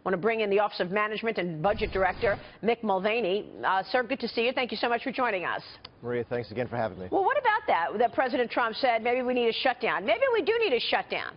want to bring in the Office of Management and Budget Director, Mick Mulvaney. Sir, good to see you. Thank you so much for joining us. Maria, thanks again for having me. Well, what about that President Trump said maybe we need a shutdown? Maybe we do need a shutdown.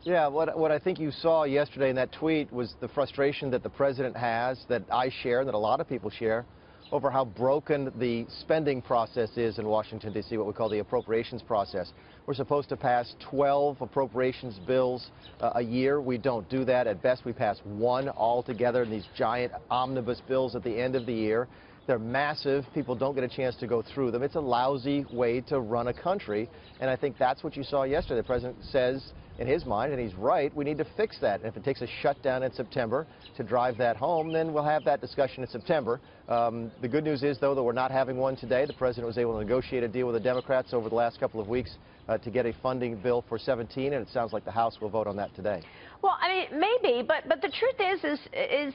Yeah, what I think you saw yesterday in that tweet was the frustration that the president has, that I share, that a lot of people share, over how broken the spending process is in Washington, D.C., what we call the appropriations process. We're supposed to pass 12 appropriations bills a year. We don't do that. At best, we pass one altogether in these giant omnibus bills at the end of the year. They're massive. People don't get a chance to go through them. It's a lousy way to run a country, and I think that's what you saw yesterday. The president says, in his mind, and he's right, we need to fix that. And if it takes a shutdown in September to drive that home, then we'll have that discussion in September. The good news is, though, that we're not having one today. The president was able to negotiate a deal with the Democrats over the last couple of weeks to get a funding bill for 17, and it sounds like the House will vote on that today. Well, I mean, maybe, but the truth is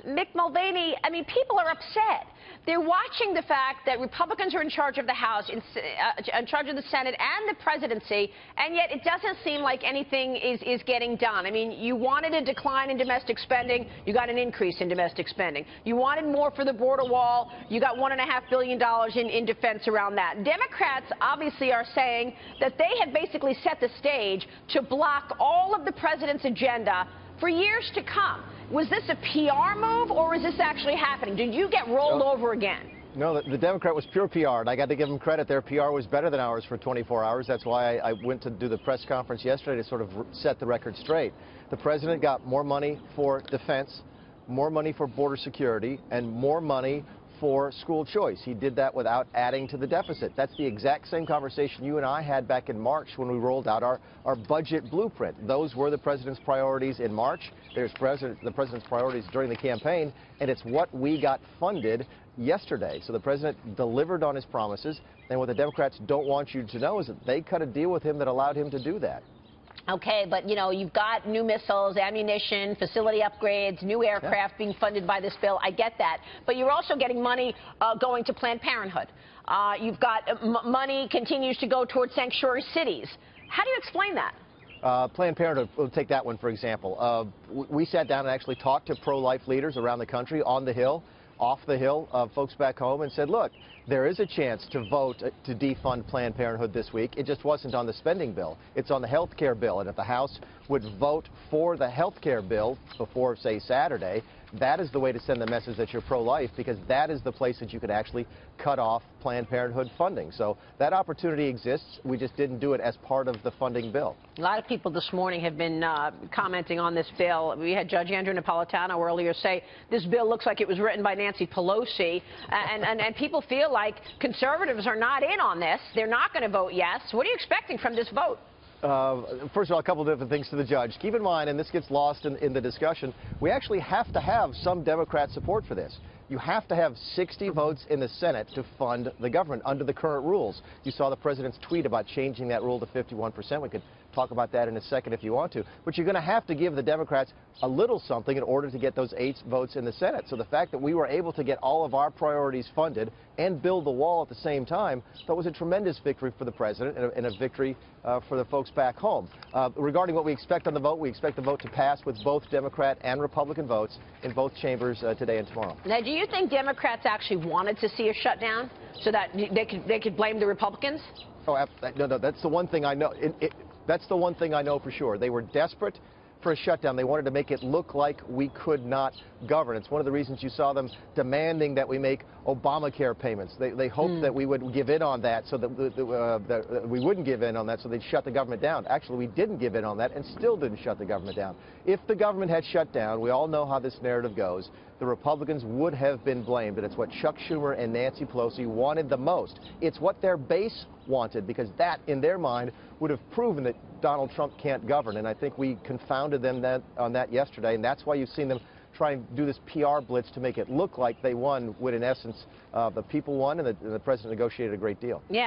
Mick Mulvaney, I mean, people are upset. They're watching the fact that Republicans are in charge of the House, in charge of the Senate and the presidency, and yet it doesn't seem like anything is getting done. I mean, you wanted a decline in domestic spending, you got an increase in domestic spending. You wanted more for the border wall, you got $1.5 billion in defense around that. Democrats obviously are saying that they have basically set the stage to block all of the president's agenda for years to come. Was this a PR move, or is this actually happening? Did you get rolled over again? No, the Democrat was pure PR, and I got to give them credit. Their PR was better than ours for 24 hours. That's why I went to do the press conference yesterday to sort of set the record straight. The president got more money for defense, more money for border security, and more money for school choice. He did that without adding to the deficit. That's the exact same conversation you and I had back in March when we rolled out our budget blueprint. Those were the president's priorities in March. There's the president's priorities during the campaign, and it's what we got funded yesterday. So the president delivered on his promises, and what the Democrats don't want you to know is that they cut a deal with him that allowed him to do that. Okay, but, you know, you've got new missiles, ammunition, facility upgrades, new aircraft being funded by this bill. I get that. But you're also getting money going to Planned Parenthood. You've got money continues to go towards sanctuary cities. How do you explain that? Planned Parenthood, we'll take that one for example. We sat down and actually talked to pro-life leaders around the country, on the Hill, off the Hill, folks back home, and said, look, there is a chance to vote to defund Planned Parenthood this week. It just wasn't on the spending bill. It's on the health care bill. And if the House would vote for the health care bill before, say, Saturday, that is the way to send the message that you're pro-life, because that is the place that you could actually cut off Planned Parenthood funding. So that opportunity exists. We just didn't do it as part of the funding bill. A lot of people this morning have been commenting on this bill. We had Judge Andrew Napolitano earlier say this bill looks like it was written by Nancy Pelosi, and people feel like conservatives are not in on this. They're not going to vote yes. What are you expecting from this vote? First of all, a couple of different things to the judge. Keep in mind, and this gets lost in the discussion, we actually have to have some Democrat support for this. You have to have 60 votes in the Senate to fund the government under the current rules. You saw the president's tweet about changing that rule to 51%. We could talk about that in a second if you want to. But you're going to have to give the Democrats a little something in order to get those 8 votes in the Senate. So the fact that we were able to get all of our priorities funded and build the wall at the same time, that was a tremendous victory for the president and a victory for the folks back home. Regarding what we expect on the vote, we expect the vote to pass with both Democrat and Republican votes in both chambers today and tomorrow. Now, do you think Democrats actually wanted to see a shutdown so that they could blame the Republicans? Oh, no, that's the one thing I know. That's the one thing I know for sure. They were desperate for a shutdown. They wanted to make it look like we could not govern. It's one of the reasons you saw them demanding that we make Obamacare payments. They hoped that we would give in on that, so that we wouldn't give in on that, so they'd shut the government down. Actually, we didn't give in on that and still didn't shut the government down. If the government had shut down, we all know how this narrative goes, the Republicans would have been blamed, and it's what Chuck Schumer and Nancy Pelosi wanted the most. It's what their base wanted, because that, in their mind, would have proven that Donald Trump can't govern, and I think we confounded them on that yesterday, and that's why you've seen them try and do this PR blitz to make it look like they won, when in essence the people won and the president negotiated a great deal. Yeah.